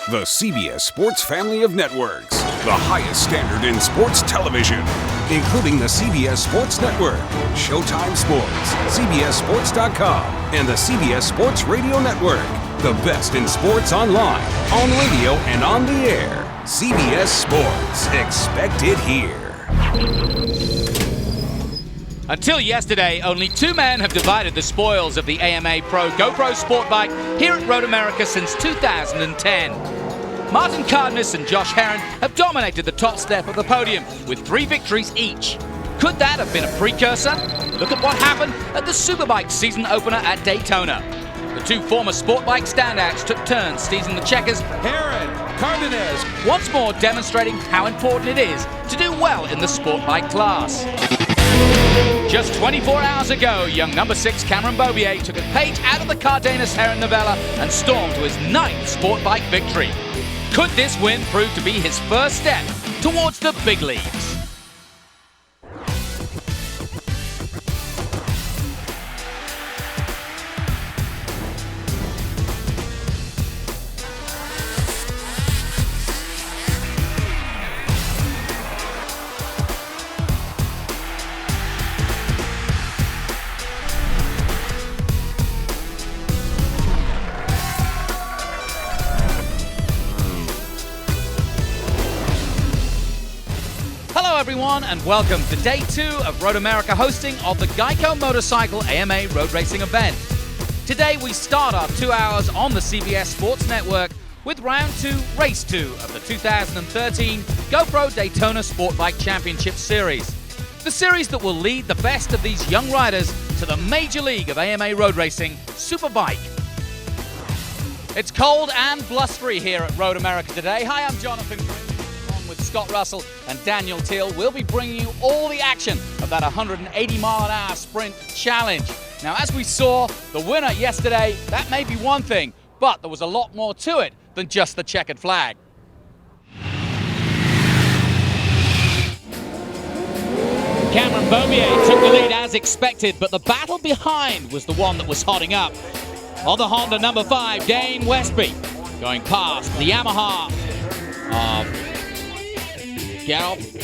The CBS Sports family of networks. The highest standard in sports television, including the CBS Sports Network, Showtime Sports, CBSSports.com, and the CBS Sports Radio Network. The best in sports online, on radio, and on the air. CBS Sports. Expect it here. Until yesterday, only two men have divided the spoils of the AMA Pro GoPro SportBike here at Road America since 2010. Martin Cardenas and Josh Herron have dominated the top step of the podium with 3 victories each. Could that have been a precursor? Look at what happened at the Superbike season opener at Daytona. The two former SportBike standouts took turns steezing the checkers. Herron, Cardenas, once more demonstrating how important it is to do well in the SportBike class. Just 24 hours ago, young number 6 Cameron Beaubier took a page out of the Cardenas-Herron novella and stormed to his 9th SportBike victory. Could this win prove to be his first step towards the big leagues? Hello everyone and welcome to day 2 of Road America hosting of the Geico Motorcycle AMA Road Racing event. Today we start our 2 hours on the CBS Sports Network with round 2, race 2 of the 2013 GoPro Daytona SportBike Championship Series. The series that will lead the best of these young riders to the major league of AMA Road Racing, Superbike. It's cold and blustery here at Road America today. Hi, I'm Jonathan with Scott Russell and Daniel Teal. We'll be bringing you all the action of that 180-mile-an-hour sprint challenge. Now, as we saw, the winner yesterday, that may be one thing, but there was a lot more to it than just the checkered flag. Cameron Beaubier took the lead as expected, but the battle behind was the one that was hotting up. On the Honda number 5, Dane Westby, going past the Yamaha Garrett,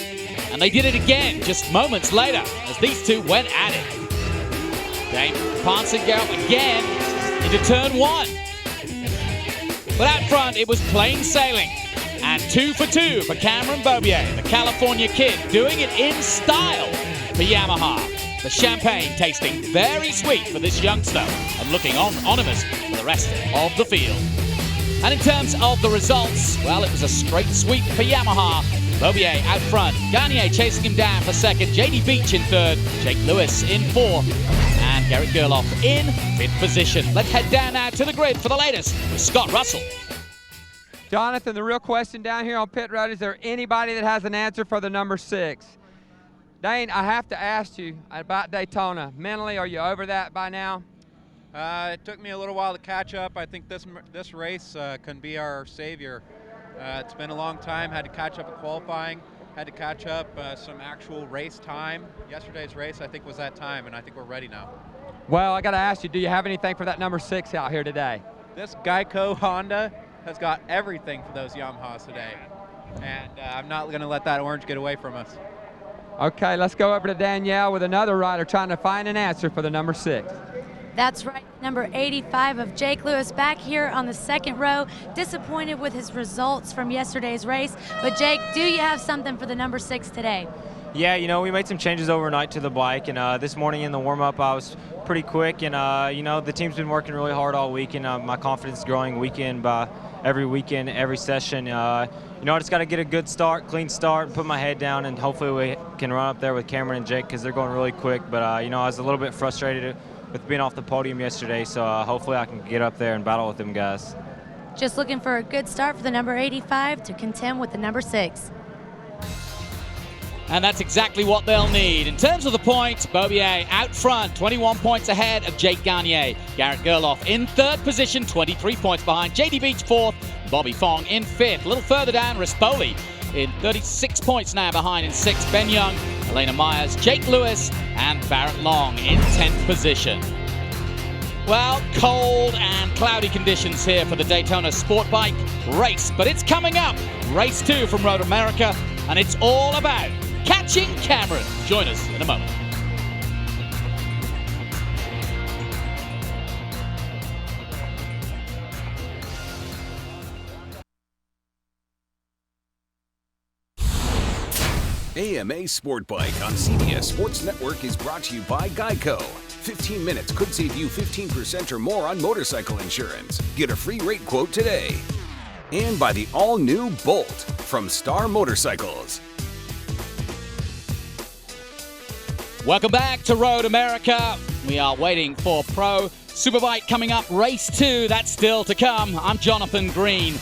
and they did it again just moments later as these two went at it. Dane passing Garrett again into turn 1. But out front, it was plain sailing. And 2 for 2 for Cameron Beaubier, the California kid, doing it in style for Yamaha. The champagne tasting very sweet for this youngster and looking ominous for the rest of the field. And in terms of the results, well, it was a straight sweep for Yamaha. Beaubier out front, Gagne chasing him down for second, JD Beach in third, Jake Lewis in fourth, and Garrett Gerloff in 5th position. Let's head down now to the grid for the latest with Scott Russell. Jonathan, the real question down here on pit road, is there anybody that has an answer for the number 6? Dane, I have to ask you about Daytona. Mentally, are you over that by now? It took me a little while to catch up. I think this race can be our savior. It's been a long time. Had to catch up with qualifying. Had to catch up some actual race time. Yesterday's race, I think, was that time, and I think we're ready now. Well, I got to ask you, do you have anything for that number 6 out here today? This Geico Honda has got everything for those Yamahas today, and I'm not going to let that orange get away from us. Okay, let's go over to Danielle with another rider trying to find an answer for the number 6. That's right, number 85 of Jake Lewis back here on the second row. Disappointed with his results from yesterday's race. But Jake, do you have something for the number 6 today? Yeah, you know, we made some changes overnight to the bike, and this morning in the warm-up I was pretty quick, and you know, the team's been working really hard all week, and my confidence is growing weekend by weekend, every session. You know, I just got to get a good start, clean start, and put my head down, and hopefully we can run up there with Cameron and Jake because they're going really quick. But you know, I was a little bit frustrated with being off the podium yesterday, so hopefully I can get up there and battle with them guys. Just looking for a good start for the number 85 to contend with the number 6. And that's exactly what they'll need. In terms of the points, Beaubier out front, 21 points ahead of Jake Gagne. Garrett Gerloff in 3rd position, 23 points behind. JD Beach 4th, Bobby Fong in 5th. A little further down, Rispoli in 36 points now behind in 6th. Ben Young, Elena Myers, Jake Lewis, and Barrett Long in 10th position. Well, cold and cloudy conditions here for the Daytona SportBike race, but it's coming up. Race 2 from Road America, and it's all about catching Cameron. Join us in a moment. AMA SportBike on CBS Sports Network is brought to you by Geico. 15 minutes could save you 15% or more on motorcycle insurance. Get a free rate quote today. And by the all-new Bolt from Star Motorcycles. Welcome back to Road America. We are waiting for Pro Superbike coming up, race 2. That's still to come. I'm Jonathan Green,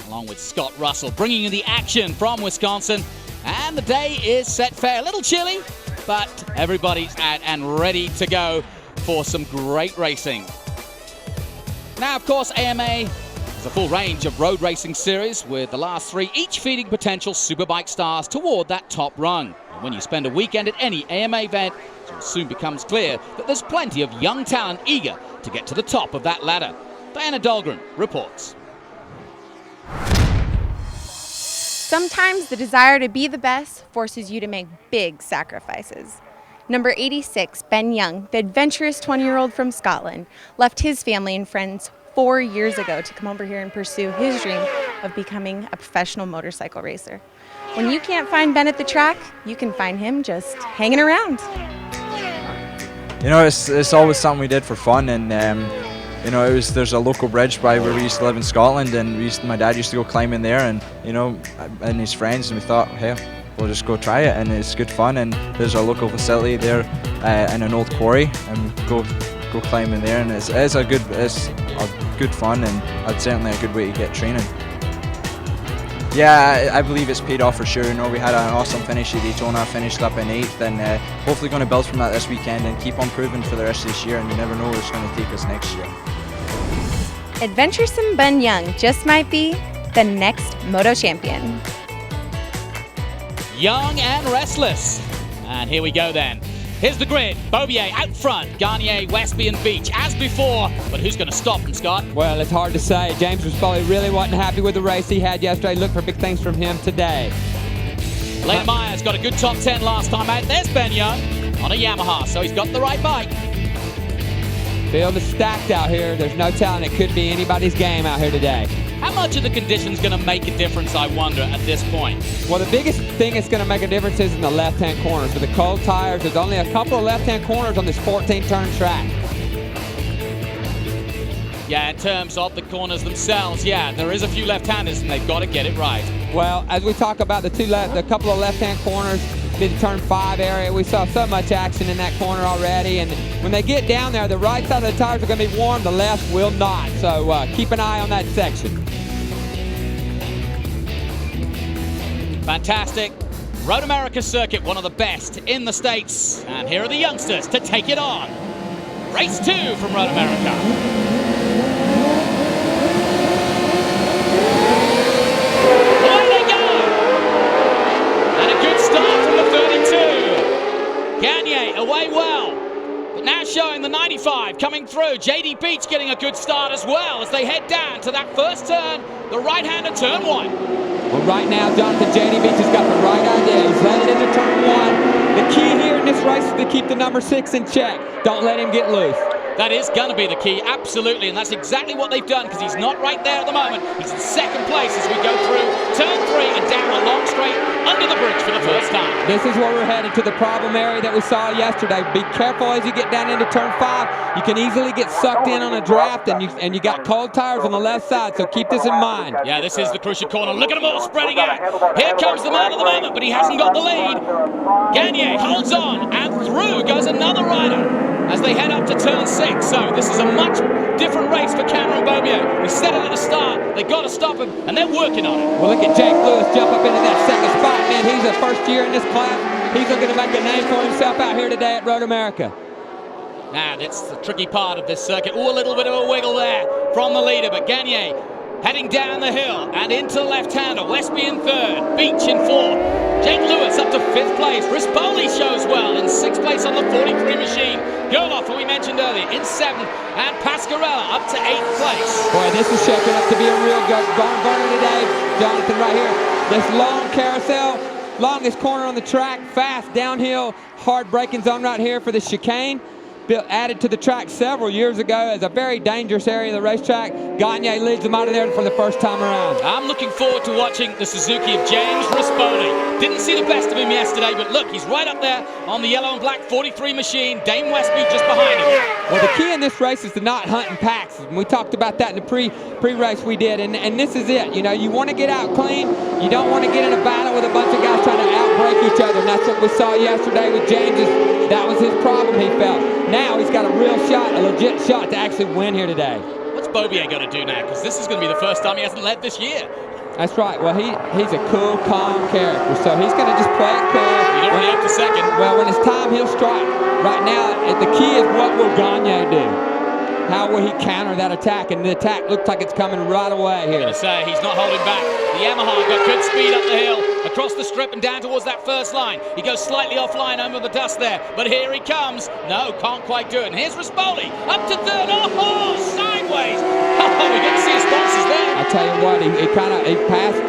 along with Scott Russell, bringing you the action from Wisconsin. And the day is set fair. A little chilly, but everybody's out and ready to go for some great racing. Now, of course, AMA has a full range of road racing series, with the last 3 each feeding potential Superbike stars toward that top rung. And when you spend a weekend at any AMA event, it soon becomes clear that there's plenty of young talent eager to get to the top of that ladder. Diana Dahlgren reports. Sometimes the desire to be the best forces you to make big sacrifices. Number 86, Ben Young, the adventurous 20-year-old from Scotland, left his family and friends 4 years ago to come over here and pursue his dream of becoming a professional motorcycle racer. When you can't find Ben at the track, you can find him just hanging around. You know, it's always something we did for fun, and you know, there's a local bridge by where we used to live in Scotland, and my dad used to go climbing there, and you know, and his friends, and we thought, hey, we'll just go try it, and it's good fun. And there's a local facility there in an old quarry, and go climbing there, and it's a good fun, and it's certainly a good way to get training. Yeah, I believe it's paid off for sure. You know, we had an awesome finish at Daytona, finished up in 8th, and hopefully going to build from that this weekend and keep on improving for the rest of this year, and you never know where it's going to take us next year. Adventuresome Ben Young just might be the next Moto champion. Young and restless. And here we go then. Here's the grid. Beaubier out front. Gagne, Westby and Beach as before. But who's going to stop him, Scott? Well, it's hard to say. James Rispoli really wasn't happy with the race he had yesterday. Look for big things from him today. Lane Myers got a good top 10 last time out. There's Ben Young on a Yamaha, so he's got the right bike. Field is stacked out here. There's no telling. It could be anybody's game out here today. How much of the conditions going to make a difference, I wonder, at this point? Well, the biggest thing that's going to make a difference is in the left-hand corners. With the cold tires, there's only a couple of left-hand corners on this 14-turn track. Yeah, in terms of the corners themselves, yeah, there is a few left-handers, and they've got to get it right. Well, as we talk about the couple of left-hand corners, the turn 5 area, we saw so much action in that corner already, and when they get down there, the right side of the tires are going to be warm, the left will not, so keep an eye on that section. Fantastic. Road America circuit, one of the best in the States, and here are the youngsters to take it on. Race 2 from Road America. Gagne away well, but now showing the 95 coming through. JD Beach getting a good start as well as they head down to that first turn, the right-hander turn 1. Well, right now, Jonathan, JD Beach has got the right idea. He's headed into turn 1. The key here in this race is to keep the number 6 in check. Don't let him get loose. That is going to be the key, absolutely, and that's exactly what they've done, because he's not right there at the moment. He's in second place as we go through turn 3 and down a long straight under the bridge for the first time. This is where we're headed, to the problem area that we saw yesterday. Be careful as you get down into turn 5. You can easily get sucked in on a draft, and you got cold tires on the left side, so keep this in mind. Yeah, this is the crucial corner. Look at them all spreading out. Here comes the man of the moment, but he hasn't got the lead. Gagne holds on, and through goes another rider as they head up to turn 6. So this is a much different race for Cameron Beaubier. We said it at the start, they got to stop him, and they're working on it. Well, look at Jake Lewis jump up into that second spot, man. He's a first year in this class. He's looking to make a name for himself out here today at Road America. Now, that's the tricky part of this circuit. Oh, a little bit of a wiggle there from the leader, but Gagne Heading down the hill and into the left-hander. Westby in third, Beach in fourth. Jake Lewis up to 5th place. Rispoli shows well in 6th place on the 43 machine. Gerloff, who we mentioned earlier, in 7th. And Pasquarella up to 8th place. Boy, this is shaping up to be a real good barn burner today. Jonathan right here. This long carousel, longest corner on the track, fast downhill, hard braking zone right here for the chicane. Added to the track several years ago as a very dangerous area of the racetrack. Gagne leads them out of there for the first time around. I'm looking forward to watching the Suzuki of James Rispoli. Didn't see the best of him yesterday, but look, he's right up there on the yellow and black 43 machine. Dame Westby just behind him. Well, the key in this race is to not hunt in packs. We talked about that in the pre-race we did, and this is it. You know, you want to get out clean. You don't want to get in a battle with a bunch of guys trying to outbreak each other, and that's what we saw yesterday with James. That was his problem, he felt. Now he's got a real shot, a legit shot to actually win here today. What's Beaubier going to do now? Because this is going to be the first time he hasn't led this year. That's right. Well, he's a cool, calm character, so he's going to just play it cool. He's already up to 2nd. Well, when it's time, he'll strike. Right now, the key is what will Gagne do? How will he counter that attack? And the attack looks like it's coming right away here. I'm going to say, he's not holding back. The Yamaha got good speed up the hill, across the strip and down towards that first line. He goes slightly offline over the dust there, but here he comes. No, can't quite do it. And here's Rispoli, up to 3rd. Oh, sideways. Oh, we get to see his sponsors there. I tell you what, he passed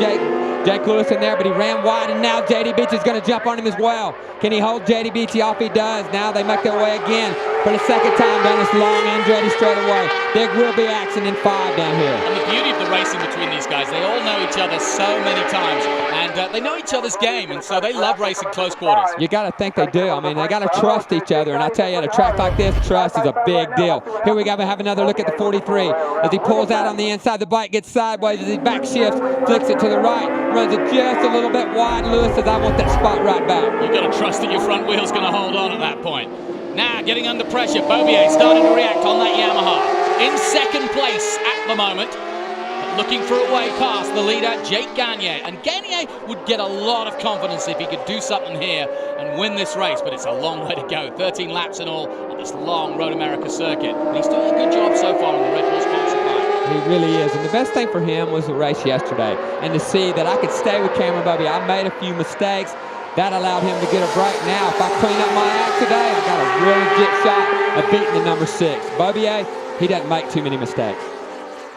Jake Lewis in there, but he ran wide, and now JD Beach is going to jump on him as well. Can he hold JD Beach off? He does. Now they make their way again for the 2nd time down this long Andretti straightaway. There will be action in 5 down here. And the beauty of the racing between these guys, they all know each other so many times, and they know each other's game, and so they love racing close quarters. You got to think they do. I mean, they got to trust each other, and I tell you, at a track like this, trust is a big deal. Here we go. We have another look at the 43 as he pulls out on the inside. The bike gets sideways as he back shifts, flicks it to the right, runs it just a little bit wide. Lewis says, I want that spot right back. You've got to trust that your front wheel's going to hold on at that point. Now getting under pressure, Beaubier starting to react on that Yamaha. In 2nd place at the moment, but looking for a way past the leader, Jake Gagne. And Gagne would get a lot of confidence if he could do something here and win this race, but it's a long way to go. 13 laps in all on this long Road America circuit. And he's doing a good job so far on the Red Bull sponsored bike. He really is, and the best thing for him was the race yesterday, and to see that I could stay with Cameron Beaubier. I made a few mistakes. That allowed him to get a break. Now, if I clean up my act today, I got a real legit shot of beating the number 6. Beaubier, he doesn't make too many mistakes.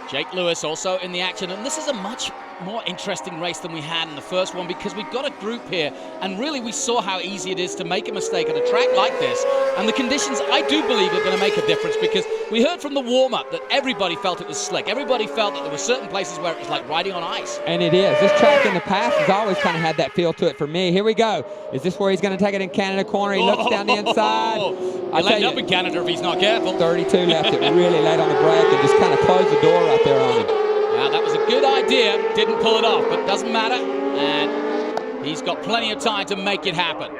Jake Lewis also in the action, and this is a much more interesting race than we had in the first one because we've got a group here, and really we saw how easy it is to make a mistake at a track like this, and the conditions I do believe are going to make a difference because we heard from the warm-up that everybody felt it was slick. Everybody felt that there were certain places where it was like riding on ice. And it is. This track in the past has always kind of had that feel to it for me. Here we go. Is this where he's going to take it in Canada corner? He looks down the inside. He'll end up in Canada if he's not careful. 32 left it really late on the brake and just kind of closed the door right there on him. Now that was a good idea. Didn't pull it off, but doesn't matter. And he's got plenty of time to make it happen.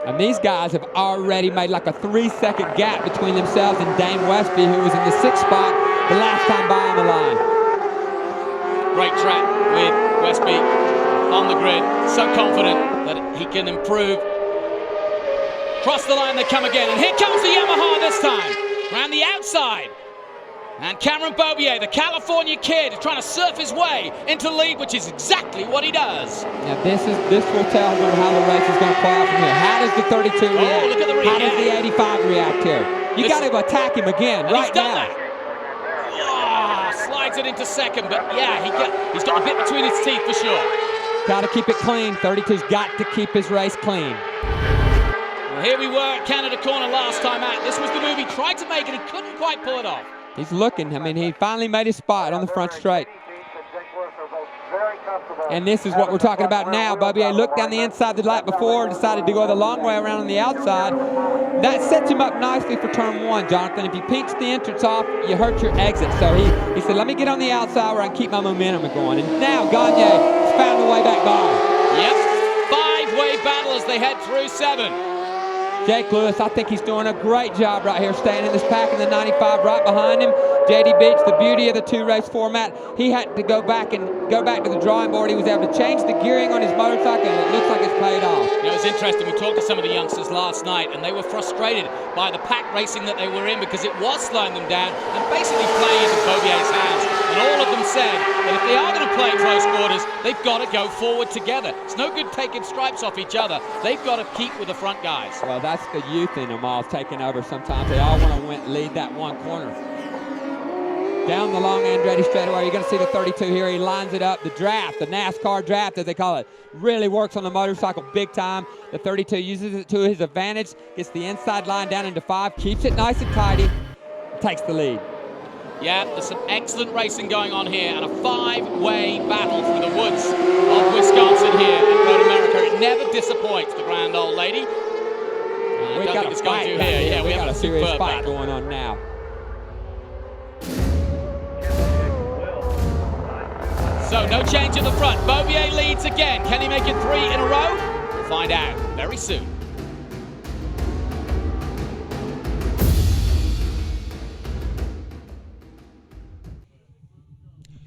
And these guys have already made like a 3-second gap between themselves and Dame Westby, who was in the 6th spot the last time by on the line. Great track with Westby on the grid. So confident that he can improve. Cross the line, they come again. And here comes the Yamaha this time. Around the outside. And Cameron Beaubier, the California kid, is trying to surf his way into the lead, which is exactly what he does. Now this will tell him how the race is going to play out from here. How does the 32 react? Look at the react. How does the 85 react here? You got to attack him again right now. Slides it into 2nd, but yeah, he's got a bit between his teeth for sure. Got to keep it clean. 32's got to keep his race clean. Well, here we were at Canada corner last time out. This was the move. He tried to make it and couldn't quite pull it off. He's looking. I mean, he finally made his spot on the front straight. And this is what we're talking about now. Beaubier looked down the inside the lap before, decided to go the long way around on the outside. That sets him up nicely for turn 1, Jonathan. If you pinch the entrance off, you hurt your exit. So he said, let me get on the outside where I can keep my momentum going. And now Gagne has found the way back by. Yep, 5-way battle as they head through 7. Jake Lewis, I think he's doing a great job right here, staying in this pack in the 95 right behind him. JD Beach, the beauty of the two-race format, he had to go back to the drawing board. He was able to change the gearing on his motorcycle, and it looks like it's paid off. It was interesting. We talked to some of the youngsters last night, and they were frustrated by the pack racing that they were in because it was slowing them down and basically playing into Beaubier's hands. And all of them said that if they are going to play close quarters, they've got to go forward together. It's no good taking stripes off each other. They've got to keep with the front guys. Well, that's the youth in them all taking over sometimes. They all want to lead that one corner. Down the long Andretti straightaway, you're going to see the 32 here. He lines it up. The draft, the NASCAR draft, as they call it, really works on the motorcycle big time. The 32 uses it to his advantage, gets the inside line down into 5, keeps it nice and tidy, takes the lead. Yeah, there's some excellent racing going on here and a 5-way battle through the woods of Wisconsin here at Road America. It never disappoints the grand old lady. I don't think it's going to here. Yeah, we have a serious superb fight battle going on now. So no change at the front. Beaubier leads again. Can he make it 3 in a row? We'll find out very soon.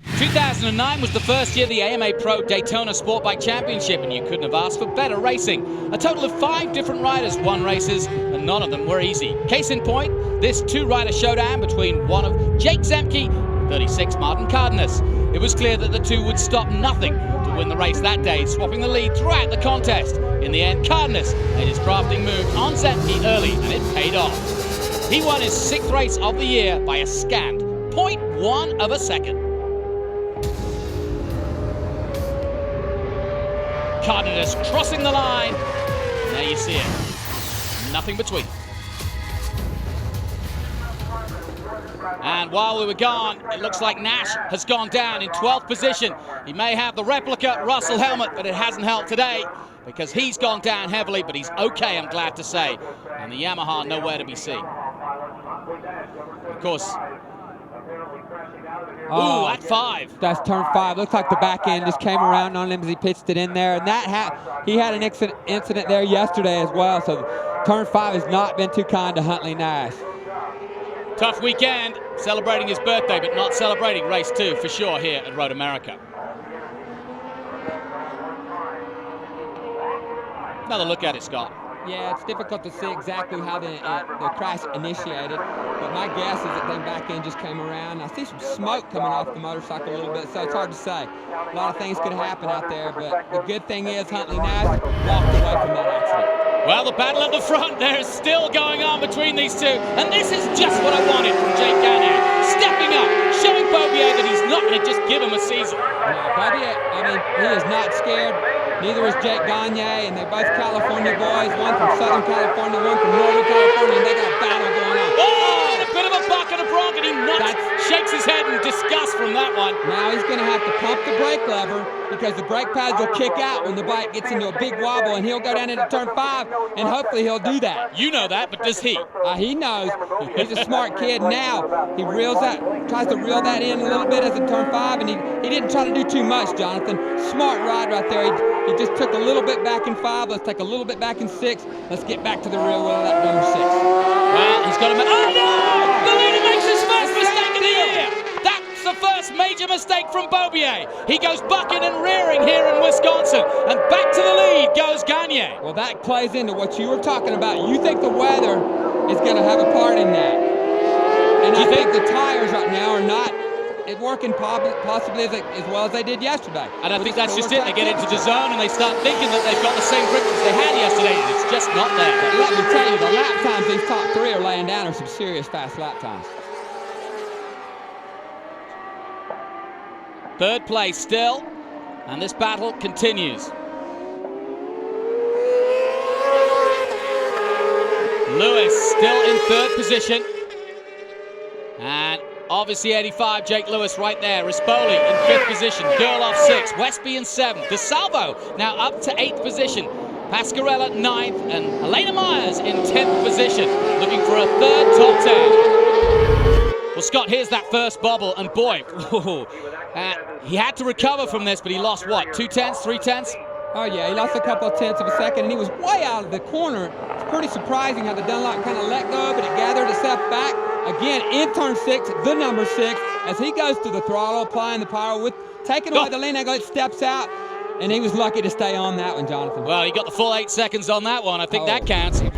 ...2009 was the first year the AMA Pro Daytona SportBike Championship, and you couldn't have asked for better racing. A total of 5 different riders won races, and none of them were easy. Case in point, this 2-rider showdown between one of Jake Zemke and 36 Martin Cardenas. It was clear that the two would stop nothing to win the race that day, swapping the lead throughout the contest. In the end, Cardenas made his drafting move on Zemke early, and it paid off. He won his 6th race of the year by a scant 0.1 of a second. Cardenas crossing the line. There you see it. Nothing between. And while we were gone, it looks like Nash has gone down in 12th position. He may have the replica Russell helmet, but it hasn't helped today because he's gone down heavily, but he's okay, I'm glad to say. And the Yamaha nowhere to be seen. Of course. Ooh, at 5. That's turn 5. Looks like the back end just came around on him as he pitched it in there. And he had an incident there yesterday as well. So turn 5 has not been too kind to Huntley Nash. Tough weekend, celebrating his birthday, but not celebrating race 2 for sure here at Road America. Another look at it, Scott. Yeah, it's difficult to see exactly how the crash initiated, but my guess is that the back end just came around. I see some smoke coming off the motorcycle a little bit, so it's hard to say. A lot of things could happen out there, but the good thing is Huntley Nash walked away from that accident. Well, the battle at the front there is still going on between these two, and this is just what I wanted from Jake Gagne. Stepping up, showing Beaubier that he's not going to just give him a season. Yeah, Beaubier, I mean, he is not scared. Neither is Jake Gagne, and they're both California boys, one from Southern California, one from Northern California, and they got a battle going on. Oh, a bit of a buck and a bronc, and he shakes his head in disgust from that one. Now he's going to have to pump the brake lever because the brake pads will kick out when the bike gets into a big wobble, and he'll go down into turn 5, and hopefully he'll do that. You know that, but does he? He knows. He's a smart kid. Now he tries to reel that in a little bit as in turn 5, and he didn't try to do too much, Jonathan. Smart ride right there. He just took a little bit back in 5. Let's take a little bit back in 6. Let's get back to the real wheel of that number 6. Well, he's got to make... Oh, no! The leader makes his first mistake of the year! That's the first major mistake from Beaubier. He goes bucking and rearing here in Wisconsin. And back to the lead goes Gagne. Well, that plays into what you were talking about. You think the weather is going to have a part in that. And I think the tires right now are not working possibly as well as they did yesterday. And I think that's just it. They get into the zone and they start thinking that they've got the same grip as they had yesterday, and it's just not there. But let me tell you, the lap times these top 3 are laying down are some serious fast lap times. 3rd place still, and this battle continues. Lewis still in 3rd position. And obviously 85, Jake Lewis right there. Rispoli in 5th position. Gerloff 6th. Westby in 7th. DeSalvo now up to 8th position. Pasquarella 9th. And Elena Myers in 10th position. Looking for a 3rd top 10. Well, Scott, here's that first bubble. And boy, he had to recover from this, but he lost what? 2 tenths, 3 tenths? Oh, yeah, he lost a couple of tenths of a second, and he was way out of the corner. It's pretty surprising how the Dunlop kind of let go, but it gathered itself back. Again, in turn 6, the number 6, as he goes to the throttle, applying the power with taking away the lean angle, it steps out, and he was lucky to stay on that one, Jonathan. Well, he got the full 8 seconds on that one. I think that counts. He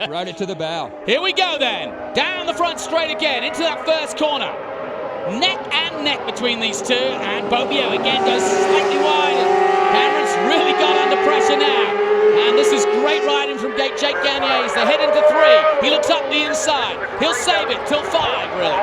rode it to the bow. Here we go then. Down the front straight again into that first corner. Neck and neck between these two, and Beaubier again goes slightly wide. Cameron's really got under pressure now. And this is great riding from Jake Gagne as they head into 3. He looks up the inside. He'll save it till 5, really.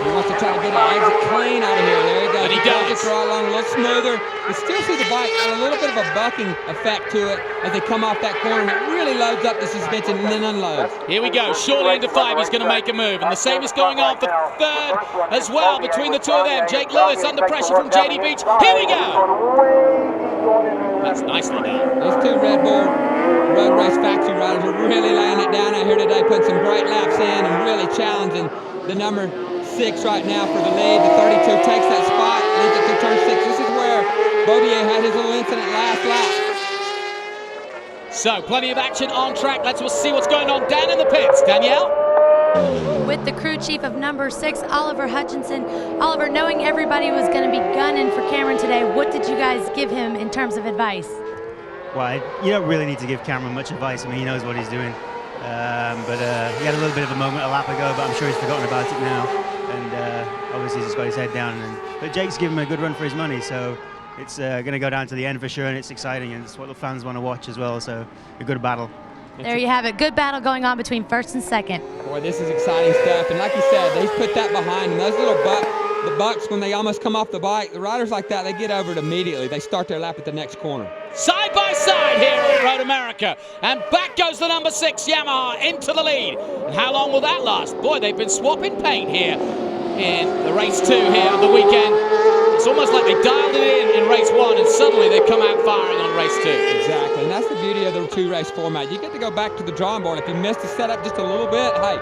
He wants to try to get an exit clean out of here. There he goes. And he does. The throttle on a little smoother. You still see the bike a little bit of a bucking effect to it as they come off that corner. And it really loads up the suspension and then unloads. Here we go. Surely into 5, he's going to make a move. And the same is going on for 3rd as well between the two of them. Jake Lewis under pressure from JD Beach. Here we go. That's nicely done. Those two Red Bull Road Race factory riders are really laying it down out here today, putting some great laps in and really challenging the number 6 right now for the lead. The 32 takes that spot, leads it through turn 6. This is where Beaubier had his little incident last lap. So, plenty of action on track. Let's see what's going on down in the pits. Danielle? With the crew chief of number 6, Oliver Hutchinson. Oliver, knowing everybody was going to be gunning for Cameron today, what did you guys give him in terms of advice? Well, you don't really need to give Cameron much advice. I mean, he knows what he's doing. But he had a little bit of a moment a lap ago, but I'm sure he's forgotten about it now. And obviously he's just got his head down. But Jake's given him a good run for his money, so it's going to go down to the end for sure, and it's exciting, and it's what the fans want to watch as well, so a good battle. There you have it. Good battle going on between 1st and 2nd. Boy, this is exciting stuff. And like you said, they've put that behind them. Those little bucks, when they almost come off the bike, the riders like that, they get over it immediately. They start their lap at the next corner. Side by side here at Road America. And back goes the number 6 Yamaha into the lead. And how long will that last? Boy, they've been swapping paint here in the race 2 here of the weekend. It's almost like they dialed it in race 1 and suddenly they come out firing on race 2. Exactly, and that's the beauty of the 2-race format. You get to go back to the drawing board. If you missed the setup just a little bit, hey,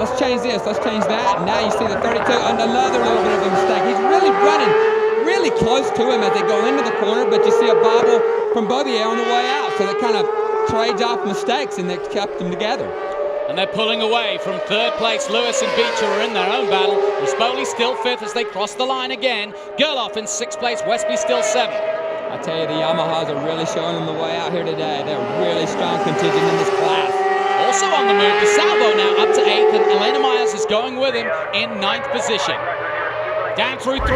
let's change this, let's change that. And now you see the 32, and another little bit of a mistake. He's really running really close to him as they go into the corner, but you see a bobble from Beaubier on the way out. So that kind of trades off mistakes, and they kept them together. And they're pulling away from 3rd place. Lewis and Beecher are in their own battle. Rispoli still 5th as they cross the line again. Gerloff in 6th place. Westby still 7th. I tell you, the Yamahas are really showing them the way out here today. They're really strong contingent in this class. Also on the move, DeSalvo now up to 8th, and Elena Myers is going with him in 9th position. Down through 3.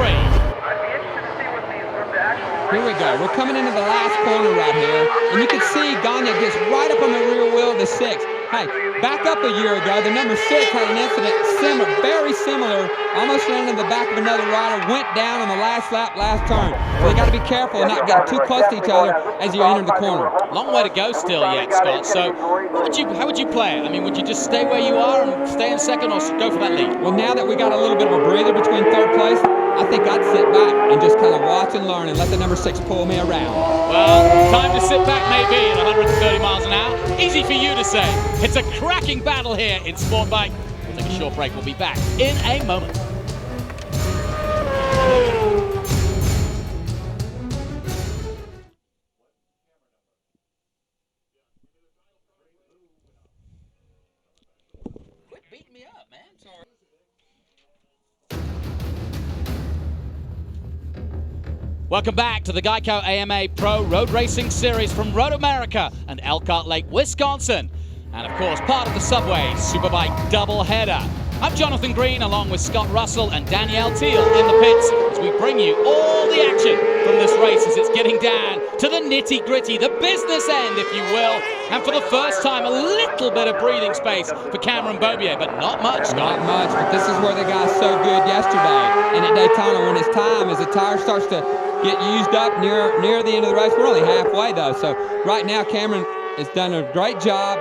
Here we go. We're coming into the last corner right here, and you can see Gagne gets right up on the rear wheel of the 6. Hey, back up a year ago, the number 6 had an incident very similar, almost ran into the back of another rider, went down on the last lap, last turn. So you got to be careful and not get too close to each other as you enter the corner. Long way to go still yet, Scott. So how would you play it? I mean, would you just stay where you are and stay in 2nd, or go for that lead? Well, now that we got a little bit of a breather between 3rd place, I think I'd sit back and just kind of watch and learn and let the number 6 pull me around. Well, time to sit back maybe at 130 miles an hour. Easy for you to say. It's a cracking battle here in SportBike. We'll take a short break. We'll be back in a moment. Quit beating me up, man. Sorry. Welcome back to the Geico AMA Pro Road Racing Series from Road America and Elkhart Lake, Wisconsin. And of course, part of the Subway SuperBike Doubleheader. I'm Jonathan Green along with Scott Russell and Danielle Teal in the pits as we bring you all the action from this race as it's getting down to the nitty-gritty, the business end, if you will. And for the first time, a little bit of breathing space for Cameron Beaubier, but not much, Scott. Not much, but this is where the guy's so good yesterday. And at Daytona, when it's time, as the tire starts to get used up near the end of the race, we're only halfway though. So right now, Cameron has done a great job.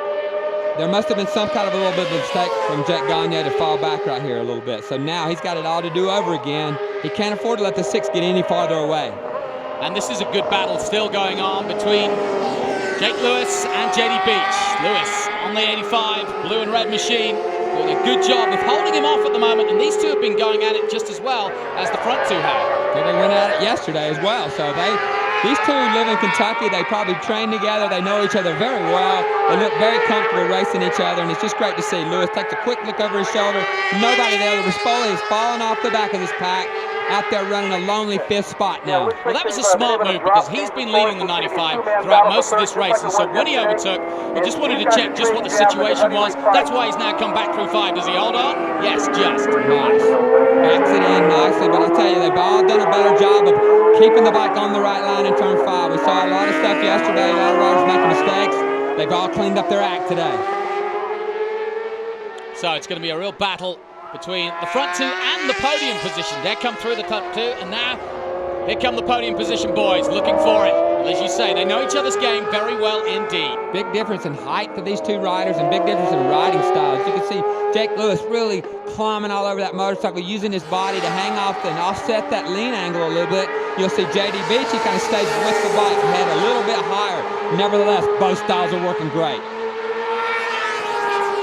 There must have been some kind of a little bit of a mistake from Jake Gagne to fall back right here a little bit. So now he's got it all to do over again. He can't afford to let the 6 get any farther away. And this is a good battle still going on between Jake Lewis and JD Beach. Lewis on the 85, blue and red machine, doing a good job of holding him off at the moment. And these two have been going at it just as well as the front two have. So they went at it yesterday as well. So they These two live in Kentucky. They probably train together. They know each other very well. They look very comfortable racing each other, and it's just great to see. Lewis takes a quick look over his shoulder. Nobody there. Rispoli is falling off the back of this pack, out there running a lonely 5th spot now. Well, that was a smart move because he's been leading the 95 throughout most of this race, and so when he overtook, he just wanted to check just what the situation was. That's why he's now come back through 5. Does he hold on? Yes, just. Nice. Backs it in nicely, but I tell you, they've all done a better job of keeping the bike on the right line in turn 5. We saw a lot of stuff yesterday, a lot of riders making mistakes. They've all cleaned up their act today. So it's going to be a real battle between the front 2 and the podium position. They come through the top 2, and now here come the podium position boys looking for it. Well, as you say, they know each other's game very well indeed. Big difference in height for these two riders and big difference in riding styles. You can see Jake Lewis really climbing all over that motorcycle, using his body to hang off and offset that lean angle a little bit. You'll see J.D. Beach, he kind of stays with the bike, head a little bit higher. Nevertheless, both styles are working great.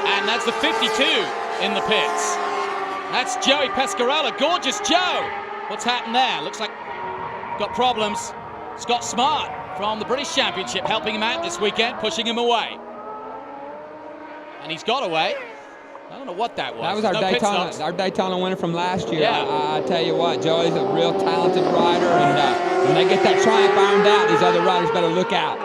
And that's the 52 in the pits. That's Joey Pescarella. Gorgeous Joe. What's happened there? Looks like got problems. Scott Smart from the British Championship helping him out this weekend, pushing him away. And he's got away. I don't know what that was. That was our Daytona winner from last year. Yeah. I tell you what, Joey's a real talented rider, and when they get that Triumph ironed out, these other riders better look out.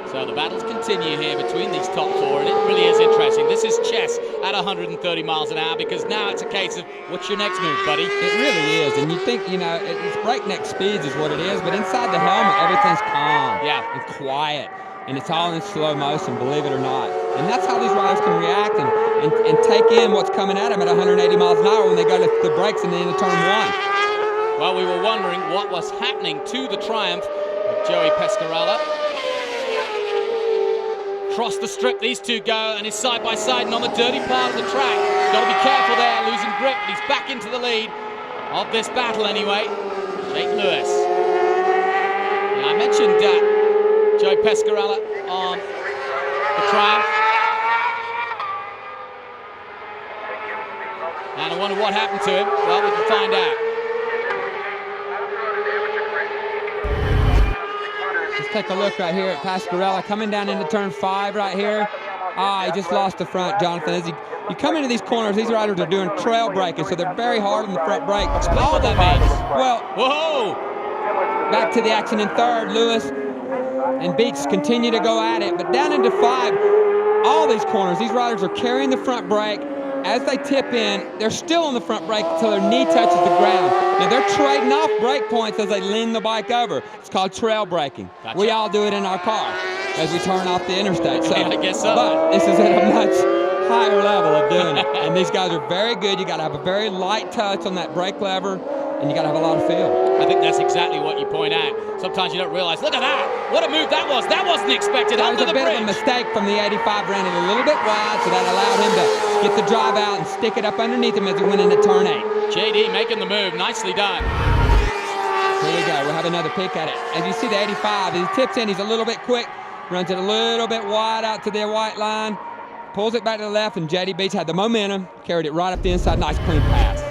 So the battles continue here between these top 4, and it really is interesting. This is chess at 130 miles an hour, because now it's a case of, what's your next move, buddy? It really is, and you think, it's breakneck speeds is what it is, but inside the helmet, everything's calm and quiet, and it's all in slow motion, believe it or not. And that's how these riders can react and take in what's coming at them at 180 miles an hour when they go to the brakes in the end of turn 1. Well, we were wondering what was happening to the Triumph of Joey Pescarella. Across the strip, these two go, and he's side by side and on the dirty part of the track. Got to be careful there, losing grip, but he's back into the lead of this battle anyway. Jake Lewis. Now, I mentioned Joey Pescarella on the Triumph. And I wonder what happened to him. Well, we can find out. Take a look right here at Pascarella coming down into turn 5 right here. He just lost the front, Jonathan. As you come into these corners, these riders are doing trail braking, so they're very hard on the front brake. Explain what that means. Well, whoa! Back to the action in 3rd. Lewis and Beach continue to go at it, but down into 5, all these corners, these riders are carrying the front brake. As they tip in, they're still on the front brake until their knee touches the ground. Now they're trading off brake points as they lean the bike over. It's called trail braking. Gotcha. We all do it in our car as we turn off the interstate. So, I guess so. But this is at a much higher level of doing it. And these guys are very good. You got to have a very light touch on that brake lever, and you got to have a lot of feel. I think that's exactly what you point out. Sometimes you don't realize, look at that! What a move that was! That wasn't expected. That was under a the bit bridge. of a mistake from the 85, ran it a little bit wide, so that allowed him to get the drive out and stick it up underneath him as he went into turn 8. JD making the move, nicely done. Here we go, we'll have another pick at it. As you see the 85, he tips in, he's a little bit quick, runs it a little bit wide out to the white line, pulls it back to the left, and JD Beach had the momentum, carried it right up the inside, nice clean pass.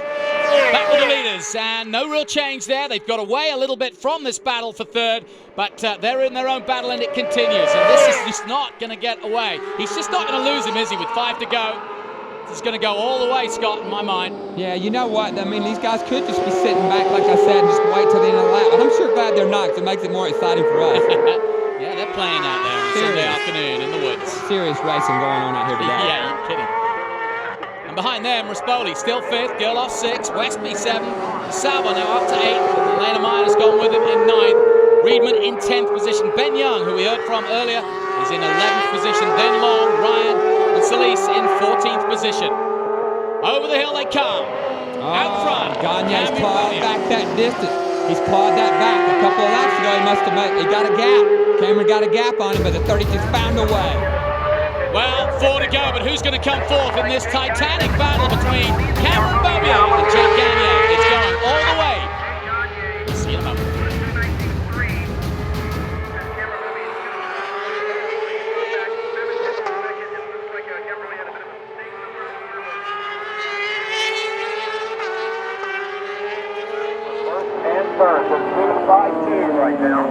Back with the leaders, and no real change there. They've got away a little bit from this battle for 3rd, but they're in their own battle and it continues. And this is just not going to get away. He's just not going to lose him, is he, with 5 to go? This is going to go all the way, Scott, in my mind. Yeah, you know what? I mean, these guys could just be sitting back, like I said, and just wait till the end of the lap. But I'm sure glad they're not, because it makes it more exciting for us. Yeah, they're playing out there on Sunday afternoon in the woods. Serious racing going on out here today. Yeah, you're kidding. And behind them, Rispoli still 5th, Gerloff 6th, Westby 7th, Sava now up to 8th. Lena Meyer's gone with him in 9th. Reedman in 10th position. Ben Young, who we heard from earlier, is in 11th position. Then Long, Ryan, and Solis in 14th position. Over the hill they come. Out front. Gagne's clawed back that distance. He's clawed that back. A couple of laps ago, he got a gap. Cameron got a gap on him, but the 32 found a way. Well, 4 to go, but who's going to come forth in this titanic battle between Cameron Beaubier and Jake Gagne? It's going all the way. We'll see you in a moment. And third, 5-2 right now.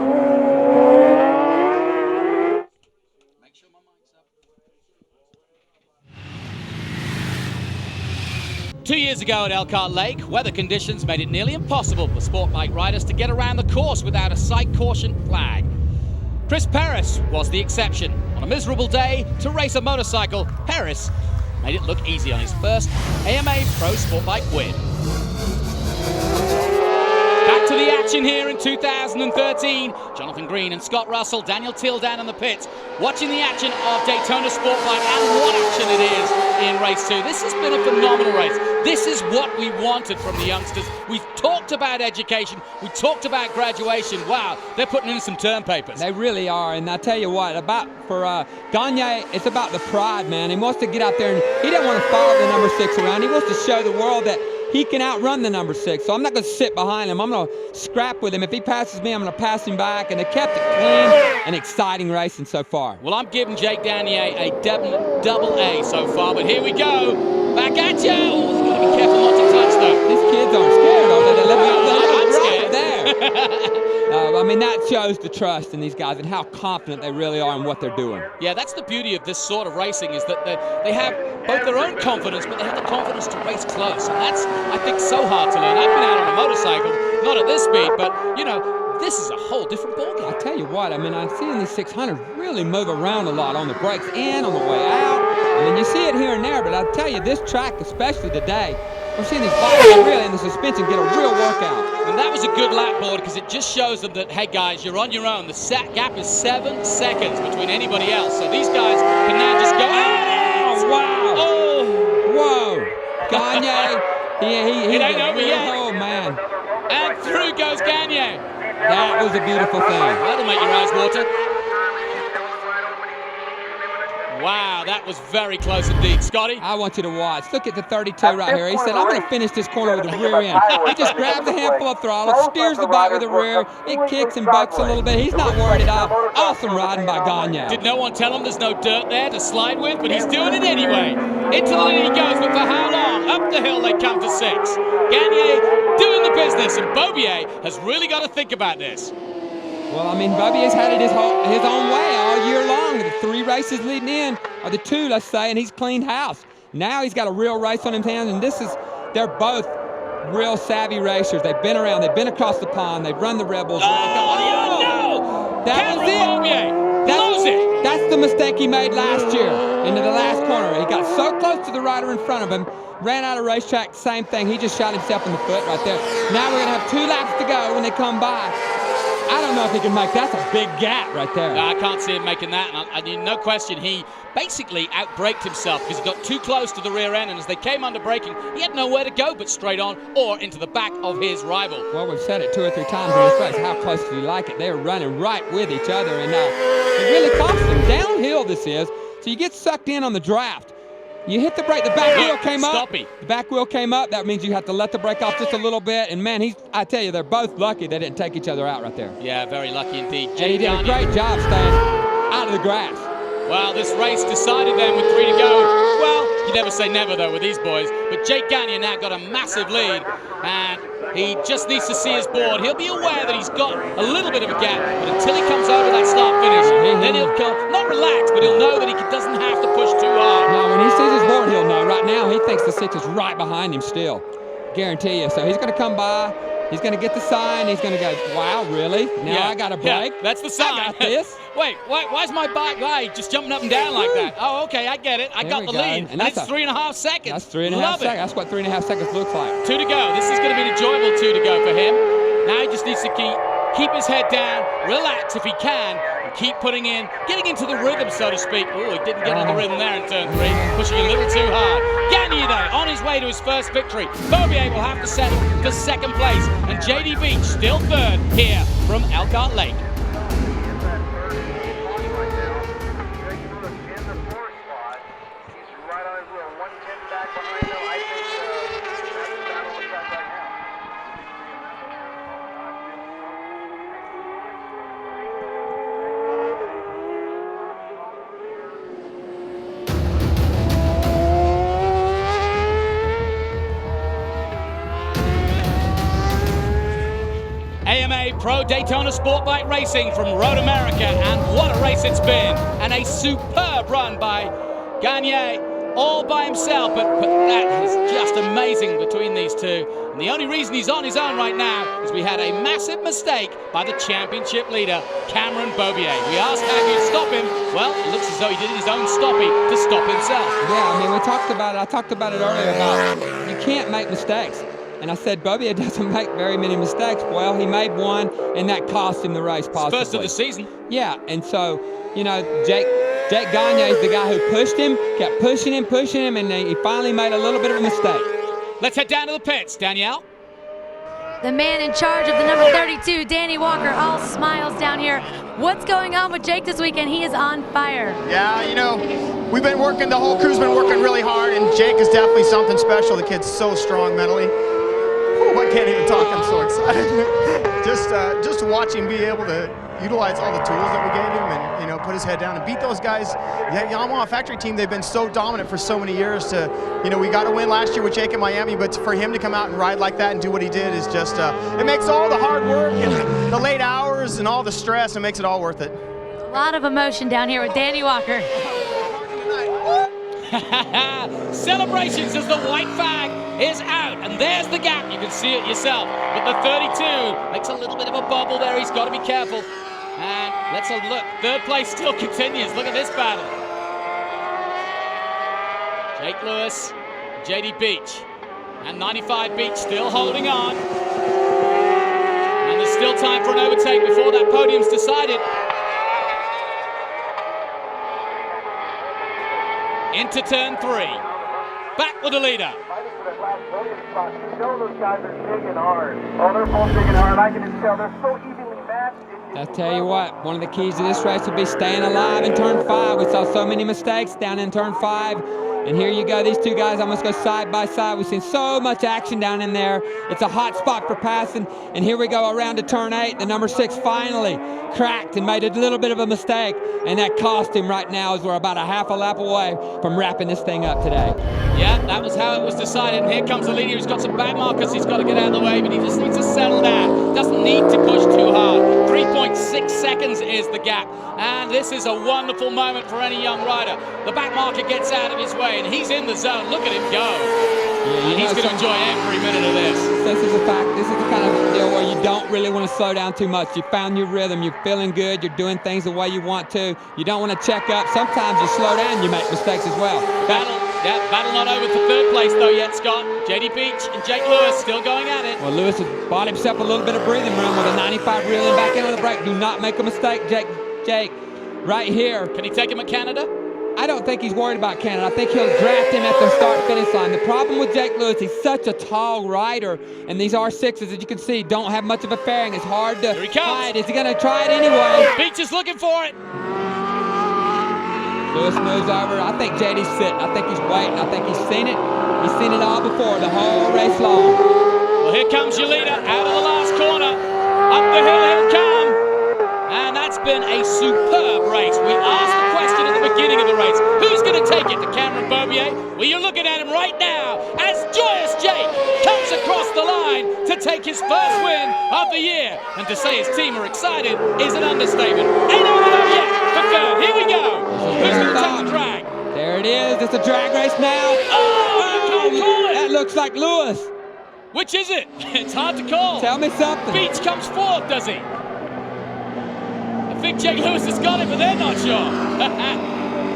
2 years ago at Elkhart Lake, weather conditions made it nearly impossible for sport bike riders to get around the course without a sight caution flag. Chris Perez was the exception. On a miserable day to race a motorcycle, Perez made it look easy on his first AMA Pro Sport Bike win. Back to the action here in 2013. Jonathan Green and Scott Russell, Daniel Till down in the pits, watching the action of Daytona SportBike, and what action it is in race 2. This has been a phenomenal race. This is what we wanted from the youngsters. We've talked about education. We talked about graduation. Wow, they're putting in some term papers. They really are, and I tell you what, for Gagne, it's about the pride, man. He wants to get out there, and he doesn't want to follow the number 6 around. He wants to show the world that he can outrun the number 6, so I'm not going to sit behind him. I'm going to scrap with him. If he passes me, I'm going to pass him back, and they kept it clean and exciting racing so far. Well, I'm giving Jake Gagne a double A so far, but here we go. Back at you. Oh, got to be careful not to touch, though. These kids aren't scared, though. I'm scared. There. I mean, that shows the trust in these guys and how confident they really are in what they're doing. Yeah, that's the beauty of this sort of racing, is that they have both their own confidence, but they have the confidence to race close. And that's, I think, so hard to learn. I've been out on a motorcycle, not at this speed, but, you know, this is a whole different ballgame. I tell you what, I mean, I'm seeing these 600s really move around a lot on the brakes in, on the way out. I mean, you see it here and there, but I'll tell you, this track, especially today, we're seeing these bikes really in the suspension get a real workout. And that was a good lap board, because it just shows them that, hey guys, you're on your own. The gap is 7 seconds between anybody else. So these guys can now just go, oh, wow. Oh, whoa. Gagne, it ain't over yet. Oh, man. And through goes Gagne. That was a beautiful thing. That'll make your eyes water. Wow, that was very close indeed. Scotty? I want you to watch. Look at the 32 right here. He said, I'm going to finish this corner with the rear end. He just grabs a handful of throttle, steers the bike with the rear. It kicks and bucks a little bit. He's not worried at all. Awesome riding by Gagne. Did no one tell him there's no dirt there to slide with? But he's doing it anyway. Into the lead he goes, but for how long? Up the hill they come to 6. Gagne doing the business, and Beaubier has really got to think about this. Well, I mean, Beaubier's had it his own way all year long. The 3 races leading in, or the 2, let's say, and he's cleaned house. Now he's got a real race on his hands, and they're both real savvy racers. They've been around, they've been across the pond, they've run the Rebels. No! That was it. That's the mistake he made last year into the last corner. He got so close to the rider in front of him, ran out of racetrack, same thing. He just shot himself in the foot right there. Now we're going to have 2 laps to go when they come by. I don't know if he can make that. That's a big gap right there. No, I can't see him making that. And no question, he basically outbraked himself because he got too close to the rear end, and as they came under braking, he had nowhere to go but straight on or into the back of his rival. Well, we've said it 2 or 3 times in this race. How close do you like it? They were running right with each other, and it really cost them. Downhill this is, so you get sucked in on the draft. You hit the brake, the back wheel came up. The back wheel came up. That means you have to let the brake off just a little bit. And man, I tell you, they're both lucky they didn't take each other out right there. Yeah, very lucky indeed. And he did a great job staying out of the grass. Well, this race decided then with 3 to go. Well, you never say never though with these boys. But Jake Gagne now got a massive lead, and he just needs to see his board. He'll be aware that he's got a little bit of a gap, but until he comes over that start-finish, then he'll come, not relax, but he'll know that he doesn't have to push too hard. No, when he sees his board, he'll know. Right now, he thinks the 6 is right behind him still. Guarantee you. So he's going to come by. He's going to get the sign. He's going to go, wow, really? Now I got a break? Yeah, that's the sign. I got this. Wait, why's my bike just jumping up and down like that? Oh, okay, I get it. I got the lead. And that's 3.5 seconds. That's 3.5 seconds. That's what 3.5 seconds looks like. 2 to go. This is going to be an enjoyable 2 to go for him. Now he just needs to keep his head down, relax if he can, and keep putting in, getting into the rhythm, so to speak. Oh, he didn't get in the rhythm there in turn 3, pushing a little too hard. Gagne, though, on his way to his first victory. Beaubier will have to settle for 2nd place, and JD Beach still 3rd here from Elkhart Lake. AMA Pro Daytona SportBike Racing from Road America, and what a race it's been, and a superb run by Gagne all by himself, but that is just amazing between these two. And the only reason he's on his own right now is we had a massive mistake by the championship leader, Cameron Beaubier. We asked how he'd stop him. Well, it looks as though he did his own stoppie to stop himself. Yeah, I mean, we talked about it. I talked about it earlier about you can't make mistakes. And I said Beaubier doesn't make very many mistakes. Well, he made one, and that cost him the race possibly. First of the season. Yeah, and so, you know, Jake Gagne is the guy who pushed him, kept pushing him, and he finally made a little bit of a mistake. Let's head down to the pits, Danielle. The man in charge of the number 32, Danny Walker, all smiles down here. What's going on with Jake this weekend? He is on fire. Yeah, you know, we've been working, the whole crew's been working really hard, and Jake is definitely something special. The kid's so strong mentally. Ooh, I can't even talk, I'm so excited. just to watch him be able to utilize all the tools that we gave him and, you know, put his head down and beat those guys. The Yamaha factory team, they've been so dominant for so many years you know, we got a win last year with Jake in Miami, but for him to come out and ride like that and do what he did is just, it makes all the hard work and the late hours and all the stress, it makes it all worth it. A lot of emotion down here with Danny Walker. Celebrations as the white flag is out, and there's the gap. You can see it yourself, but the 32 makes a little bit of a bubble there. He's got to be careful. And let's have a look. Third place still continues. Look at this battle. Jake Lewis, JD Beach, and 95 Beach still holding on. And there's still time for an overtake before that podium's decided. Into turn 3. Back with the leader. Those guys are digging hard. Oh, they're both digging hard. I can just tell they're so evenly matched. I'll tell you what, one of the keys to this race would be staying alive in turn 5. We saw so many mistakes down in turn 5. And here you go, these two guys almost go side by side. We've seen so much action down in there. It's a hot spot for passing. And here we go around to turn 8. The number 6 finally cracked and made a little bit of a mistake. And that cost him right now as we're about a half a lap away from wrapping this thing up today. Yeah, that was how it was decided. And here comes the leader who's got some back markers. He's got to get out of the way, but he just needs to settle down. Doesn't need to push too hard. 3.6 seconds is the gap. And this is a wonderful moment for any young rider. The back marker gets out of his way, and he's in the zone. Look at him go. Yeah, and he's going to enjoy every minute of this. This is a fact. This is the kind of deal where you don't really want to slow down too much. You found your rhythm. You're feeling good. You're doing things the way you want to. You don't want to check up. Sometimes you slow down, you make mistakes as well. Battle not over for third place though yet, Scott. JD Beach and Jake Lewis still going at it. Well, Lewis has bought himself a little bit of breathing room with a 95 reeling back in with a brake. Do not make a mistake, Jake, right here. Can he take him at Canada? I don't think he's worried about Canada. I think he'll draft him at the start-finish line. The problem with Jake Lewis, he's such a tall rider, and these R6s, as you can see, don't have much of a fairing. It's hard to hide. Is he going to try it anyway? Beach is looking for it. Lewis moves over. I think JD's sitting. I think he's waiting. I think he's seen it. He's seen it all before, the whole race long. Well, here comes your leader out of the last corner. Up the hill he'll come. And that's been a superb race. We asked the question at the beginning of the race, who's going to take it to Cameron Beaubier? Well, you're looking at him right now as Joyous Jake comes across the line to take his first win of the year. And to say his team are excited is an understatement. Ain't over there yet for third. Here we go. Who's going to take the drag? There it is. It's a drag race now. Oh, you can't call it. That looks like Lewis. Which is it? It's hard to call. Tell me something. Beach comes fourth, does he? I think Jake Lewis has got it, but they're not sure.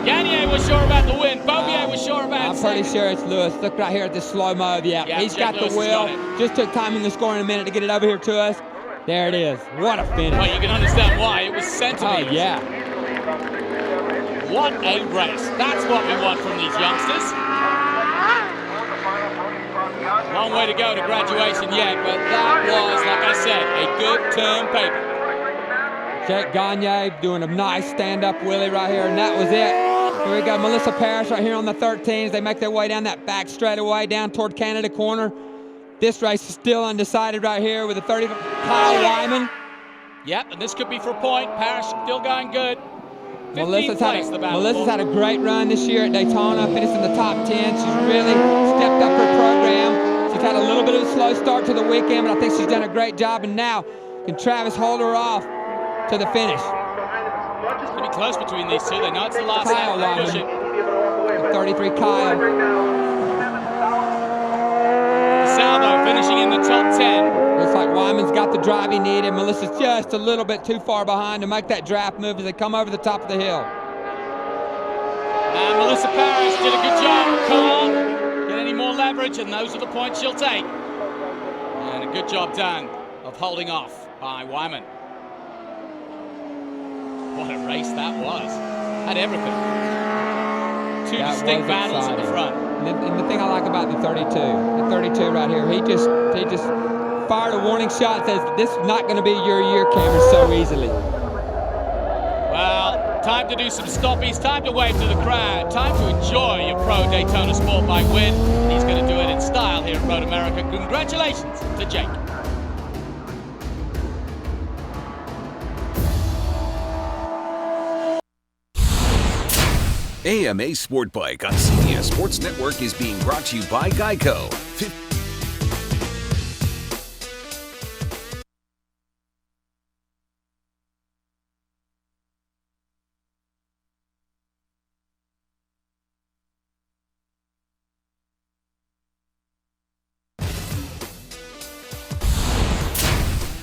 Gagne was sure about the win. Beaubier was sure about it. I'm pretty sure it's Lewis. Look right here at this slow-mo. Yeah, he's got the wheel. Just took time in the score in a minute to get it over here to us. There it is. What a finish. Well, you can understand why. It was centimeters. Oh, yeah. What a race. That's what we want from these youngsters. Long way to go to graduation yet, but that was, like I said, a good term paper. Jake Gagne doing a nice stand-up wheelie right here, and that was it. Here we go, Melissa Parrish right here on the 13s. They make their way down that back straightaway down toward Canada corner. This race is still undecided right here with the 30 Kyle Wyman. Yep, and this could be for a point. Parrish still going good. Melissa's had a great run this year at Daytona, finished in the top 10. She's really stepped up her program. She's had a little bit of a slow start to the weekend, but I think she's done a great job. And now Can Travis hold her off to the finish? It's going to be close between these two. They know it's the last Kyle lap. They're Wyman. pushing. 33 Kyle. Salvo finishing in the top 10. Looks like Wyman's got the drive he needed. Melissa's just a little bit too far behind to make that draft move as they come over the top of the hill. And Melissa Parrish did a good job. Come on, get any more leverage, and those are the points she'll take. And a good job done of holding off by Wyman. What a race that was. Had everything. Two distinct battles at the front. And the thing I like about the 32 right here, he just fired a warning shot, says this is not going to be your year, Cameron, so easily. Well, time to do some stoppies, time to wave to the crowd, time to enjoy your Pro Daytona SportBike win. And he's going to do it in style here at Road America. Congratulations to Jake. AMA SportBike on CBS Sports Network is being brought to you by Geico.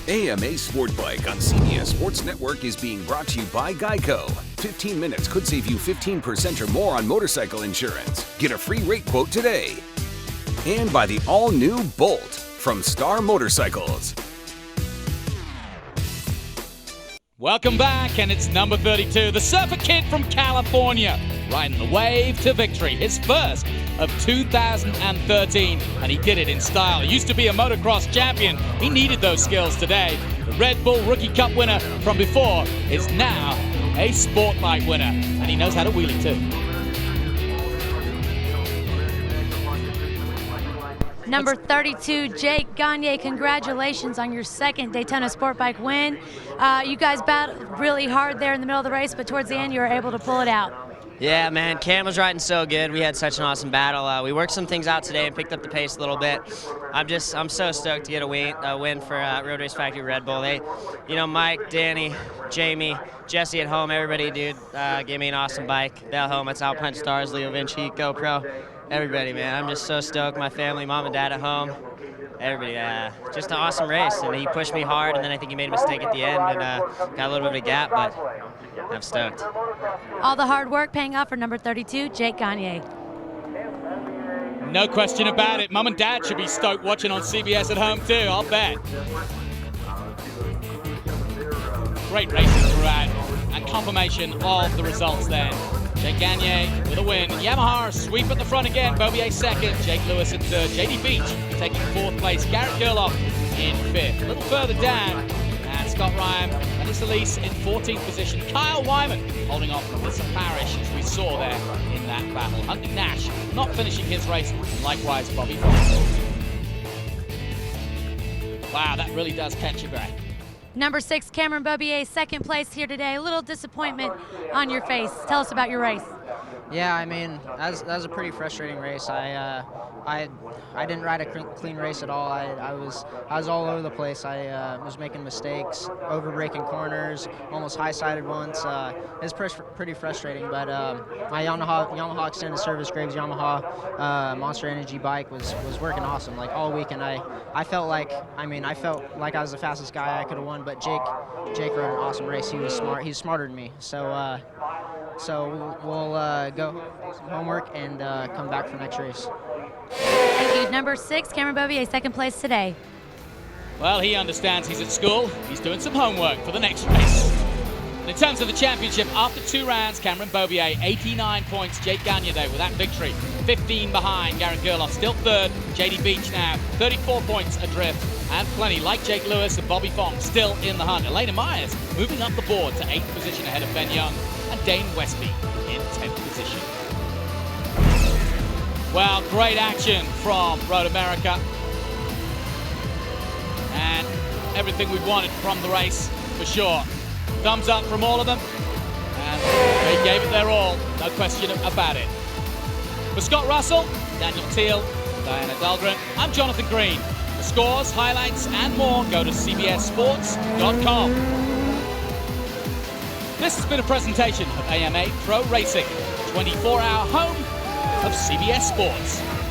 AMA SportBike on CBS Sports Network is being brought to you by Geico. 15 minutes could save you 15% or more on motorcycle insurance. Get a free rate quote today. And by the all-new Bolt from Star Motorcycles. Welcome back, and it's number 32, the Surfer Kid from California, riding the wave to victory, his first of 2013, and he did it in style. He used to be a motocross champion. He needed those skills today. The Red Bull Rookie Cup winner from before is now a Sportbike winner, and he knows how to wheel it too. Number 32, Jake Gagne, congratulations on your second Daytona SportBike win. You guys battled really hard there in the middle of the race, but towards the end you were able to pull it out. Yeah, man, Cam was riding so good. We had such an awesome battle. We worked some things out today and picked up the pace a little bit. I'm so stoked to get a win for Road Race Factory Red Bull. They, Mike, Danny, Jamie, Jesse at home, everybody, dude, gave me an awesome bike. They helmets, Alpine Stars, Leo Vinci, GoPro, everybody, man. I'm just so stoked. My family, mom and dad at home, everybody. Just an awesome race, and he pushed me hard, and then I think he made a mistake at the end and got a little bit of a gap, but I'm stoked. All the hard work paying off for number 32, Jake Gagne. No question about it. Mum and Dad should be stoked watching on CBS at home too, I'll bet. Great racing throughout, and confirmation of the results then. Jake Gagne with a win. Yamaha sweep at the front again. Beaubier second, Jake Lewis in third. JD Beach taking fourth place. Garrett Gerloff in fifth. A little further down, and Scott Ryan and Elise in 14th position. Kyle Wyman holding off Melissa Parrish, as we saw there in that battle. Hunter Nash not finishing his race, and likewise Bobby Fox. Wow, that really does catch your breath. Number 6, Cameron Beaubier, second place here today. A little disappointment on your face. Tell us about your race. Yeah, I mean, that was a pretty frustrating race. I didn't ride a clean race at all. I was all over the place. I was making mistakes, over-braking corners, almost high-sided once. It was pretty frustrating, but my Yamaha Extended Service Graves Yamaha Monster Energy bike was working awesome, like all week, and I felt like I was the fastest guy I could have won, but Jake rode an awesome race. He was smart. He's smarter than me, so we'll go do some homework and come back for next race. Thank you. Number 6, Cameron Beaubier, second place today. Well, he understands he's at school. He's doing some homework for the next race. And in terms of the championship, after 2 rounds, Cameron Beaubier, 89 points. Jake Gagne, though, with that victory, 15 behind. Garrett Gerloff still third. JD Beach now, 34 points adrift. And plenty, like Jake Lewis and Bobby Fong, still in the hunt. Elena Myers moving up the board to 8th position ahead of Ben Young. And Dane Westby in 10th position. Well, great action from Road America. And everything we wanted from the race, for sure. Thumbs up from all of them. And they gave it their all, no question about it. For Scott Russell, Daniel Teal, Diana Dahlgren, I'm Jonathan Green. For scores, highlights, and more, go to cbssports.com. This has been a presentation of AMA Pro Racing, 24-hour home of CBS Sports.